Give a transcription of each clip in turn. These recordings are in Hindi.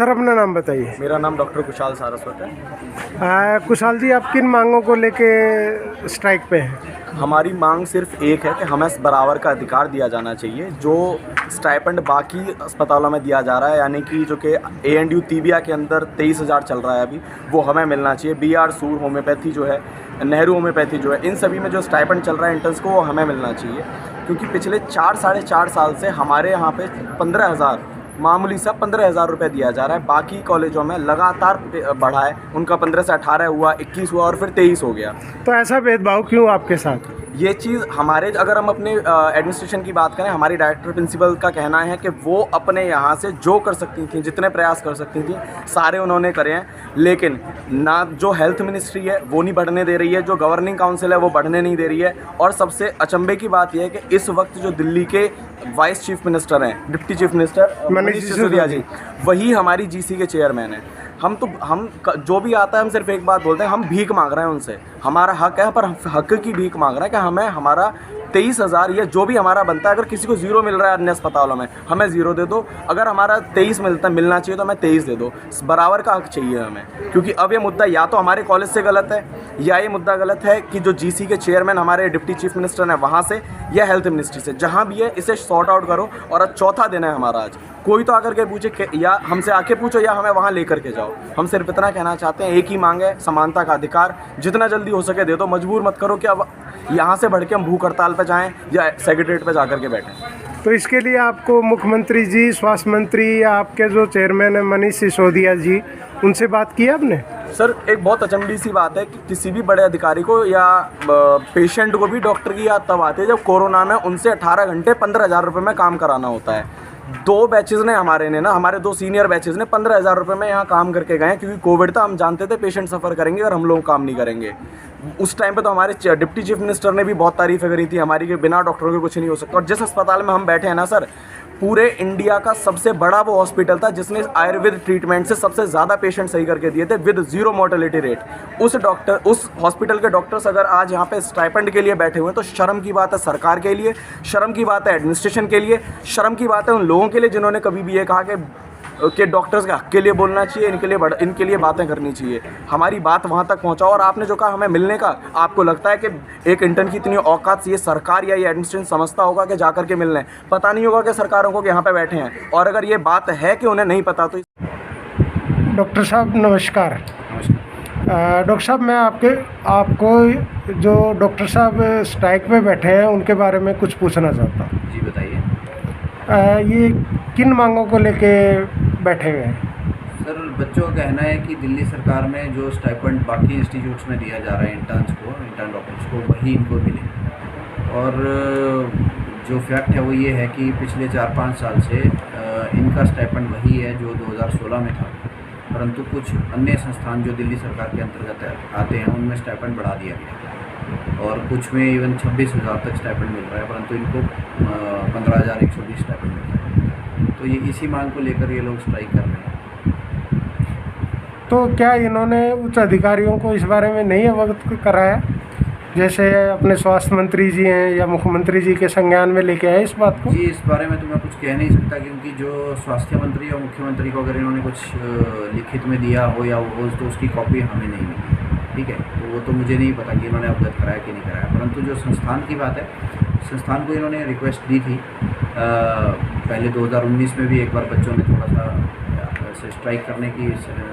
सर अपना नाम बताइए। मेरा नाम डॉक्टर कुशाल सारस्वत है। कुशाल जी, आप किन मांगों को लेके स्ट्राइक पे हैं? हमारी मांग सिर्फ एक है कि हमें बराबर का अधिकार दिया जाना चाहिए। जो स्टाइपेंड बाकी अस्पतालों में दिया जा रहा है, यानी कि जो कि ANDU तिबिया के अंदर 23,000 चल रहा है अभी, वो हमें मिलना चाहिए। BR सूर होम्योपैथी जो है, नेहरू होम्योपैथी जो है, इन सभी में जो स्टाइपेंड चल रहा है इंटर्न्स को, वो हमें मिलना चाहिए। क्योंकि पिछले 4-4.5 साल से हमारे यहाँ पे 15,000 मामूली सा 15,000 रुपये दिया जा रहा है। बाकी कॉलेजों में लगातार बढ़ा है, उनका 15 से 18 हुआ, 21 हुआ और फिर 23 हो गया। तो ऐसा भेदभाव क्यों आपके साथ? ये चीज़ हमारे, अगर हम अपने एडमिनिस्ट्रेशन की बात करें, हमारी डायरेक्टर प्रिंसिपल का कहना है कि वो अपने यहाँ से जो कर सकती थी, जितने प्रयास कर सकती थी, सारे उन्होंने करे हैं। लेकिन ना जो हेल्थ मिनिस्ट्री है वो नहीं बढ़ने दे रही है, जो गवर्निंग काउंसिल है वो बढ़ने नहीं दे रही है। और सबसे अचंभे की बात यह है कि इस वक्त जो दिल्ली के वाइस चीफ मिनिस्टर हैं, deputy chief minister Manish Sisodia ji, वही हमारी GC के चेयरमैन हैं। हम जो भी आता है, हम सिर्फ एक बात बोलते हैं, हम भीख मांग रहे हैं उनसे। हमारा हक है, पर हम हक की भीख मांग रहे हैं कि हमें हमारा 23,000 या जो भी हमारा बनता है। अगर किसी को 0 मिल रहा है अन्य अस्पतालों में, हमें 0 दे दो। अगर हमारा 23 मिलना चाहिए तो हमें 23 दे दो। बराबर का हक चाहिए हमें। क्योंकि अब ये मुद्दा या तो हमारे कॉलेज से गलत है, या ये मुद्दा गलत है कि जो GC के चेयरमैन हमारे डिप्टी चीफ मिनिस्टर हैं वहाँ से, या हेल्थ मिनिस्ट्री से। जहाँ भी है इसे सॉर्ट आउट करो। और आज चौथा दिन है हमारा, आज कोई तो आकर के पूछे, या हमसे आके पूछो या हमें वहाँ लेकर के जाओ। हम सिर्फ इतना कहना चाहते हैं, एक ही मांग है, समानता का अधिकार। जितना जल्दी हो सके दे दो। मजबूर मत करो कि अब यहाँ से बढ़ के हम भूख हड़ताल पे जाएं या सेक्रेटरीट पे जाकर के बैठें। तो इसके लिए आपको मुख्यमंत्री जी, स्वास्थ्य मंत्री या आपके जो चेयरमैन है मनीष सिसोदिया जी, उनसे बात की आपने? सर, एक बहुत अचंभी सी बात है कि किसी भी बड़े अधिकारी को या पेशेंट को भी डॉक्टर की याद तब आती है जब कोरोना में उनसे 18 घंटे 15,000 रुपये में काम कराना होता है। 2 बैचेज़ ने हमारे 2 सीनियर बैचेज़ ने 15,000 रुपये में यहाँ काम करके गए, क्योंकि कोविड था। हम जानते थे पेशेंट सफ़र करेंगे और हम लोग काम नहीं करेंगे। उस टाइम पे तो हमारे डिप्टी चीफ मिनिस्टर ने भी बहुत तारीफ़ें करी थी हमारी कि बिना डॉक्टरों के कुछ नहीं हो सकता। और जिस अस्पताल में हम बैठे हैं ना सर, पूरे इंडिया का सबसे बड़ा वो हॉस्पिटल था जिसने आयुर्वेद ट्रीटमेंट से सबसे ज़्यादा पेशेंट सही करके दिए थे विद 0 मोर्टेलिटी रेट। उस हॉस्पिटल के डॉक्टर्स अगर आज यहाँ पे स्टाइपेंड के लिए बैठे हुए हैं तो शर्म की बात है सरकार के लिए, शर्म की बात है एडमिनिस्ट्रेशन के लिए, शर्म की बात है उन लोगों के लिए जिन्होंने कभी भी ये कहा कि डॉक्टर्स के हक के लिए बोलना चाहिए, इनके लिए बातें करनी चाहिए। हमारी बात वहाँ तक पहुँचाओ। और आपने जो कहा हमें मिलने का, आपको लगता है कि एक इंटर्न की इतनी औकात ये सरकार या ये एडमिनिस्ट्रेशन समझता होगा कि जाकर के मिलने? पता नहीं होगा कि सरकारों को कि यहाँ पे बैठे हैं। और अगर ये बात है कि उन्हें नहीं पता तो। डॉक्टर साहब नमस्कार। डॉक्टर साहब, मैं आपको जो डॉक्टर साहब स्ट्राइक पे बैठे हैं उनके बारे में कुछ पूछना चाहता हूँ। जी बताइए। ये किन मांगों को लेके बैठे हुए हैं? सर, बच्चों का कहना है कि दिल्ली सरकार में जो स्टाइपेंड बाकी इंस्टीट्यूट्स में दिया जा रहा है इंटर्न डॉक्टर्स को, वही इनको मिले। और जो फैक्ट है वो ये है कि पिछले 4-5 साल से इनका स्टाइपेंड वही है जो 2016 में था। परंतु कुछ अन्य संस्थान जो दिल्ली सरकार के अंतर्गत आते हैं उनमें स्टाइपेंड बढ़ा दिया गया, और कुछ में इवन 26,000 तक स्टाइपेंड मिल रहा है, परंतु इनको 15,120 स्टाइपेंड मिल रहा है। तो ये इसी मांग को लेकर ये लोग स्ट्राइक कर रहे हैं। तो क्या इन्होंने उच्च अधिकारियों को इस बारे में नहीं अवगत कराया, जैसे अपने स्वास्थ्य मंत्री जी हैं या मुख्यमंत्री जी के संज्ञान में लेके आए इस बात को? जी, इस बारे में तो मैं कुछ कह नहीं सकता, क्योंकि जो स्वास्थ्य मंत्री और मुख्यमंत्री को अगर इन्होंने कुछ लिखित में दिया हो या वो, तो उसकी कॉपी हमें नहीं मिली। ठीक है, तो वो तो मुझे नहीं पता कि इन्होंने अवगत कराया कि नहीं कराया। परंतु जो संस्थान की बात है, संस्थान को इन्होंने रिक्वेस्ट दी थी। पहले 2019 में भी एक बार बच्चों ने थोड़ा सा स्ट्राइक करने की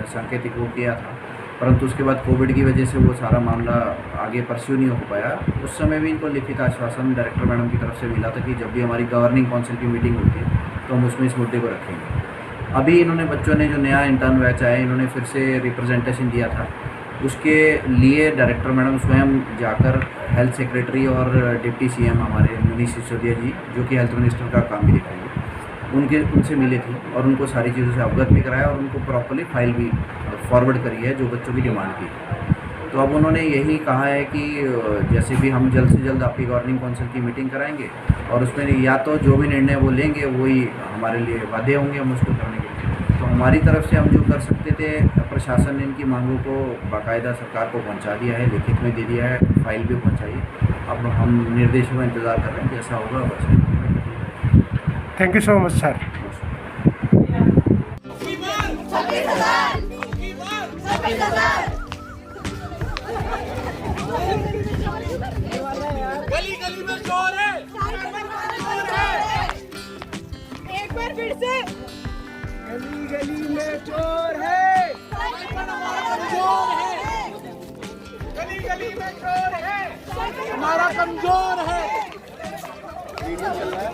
सांकेतिक वो किया था, परंतु उसके बाद कोविड की वजह से वो सारा मामला आगे परस्यू नहीं हो पाया। उस समय भी इनको लिखित आश्वासन डायरेक्टर मैडम की तरफ से मिला था कि जब भी हमारी गवर्निंग काउंसिल की मीटिंग होती है तो हम उसमें इस मुद्दे को रखेंगे। अभी इन्होंने बच्चों ने जो नया इंटर्न बैच आया, इन्होंने फिर से रिप्रेजेंटेशन दिया था। उसके लिए डायरेक्टर मैडम स्वयं जाकर हेल्थ सेक्रेटरी और डिप्टी CM हमारे मनीष सिसोदिया जी, जो कि हेल्थ मिनिस्टर का काम भी दिखाएंगे, उनसे मिले थे और उनको सारी चीज़ों से अवगत भी कराया और उनको प्रॉपर्ली फाइल भी फॉरवर्ड करी है जो बच्चों की डिमांड की। तो अब उन्होंने यही कहा है कि जैसे भी हम जल्द से जल्द आपकी गवर्निंग काउंसिल की मीटिंग कराएंगे और उसमें या तो जो भी निर्णय वो लेंगे वही हमारे लिए वादे होंगे हम उसको करने के। तो हमारी तरफ से हम जो कर सकते थे, प्रशासन ने इनकी मांगों को बाकायदा सरकार को पहुंचा दिया है, लिखित में दे दिया है, फाइल भी पहुंचाई है। अब हम निर्देशों का इंतज़ार कर रहे हैं, जैसा होगा वैसा। Thank you so much sir. गली गली में चोर है, एक बार फिर से गली गली में चोर है, चोर है, गली गली में चोर है, हमारा कमजोर है। वीडियो चल रहा है।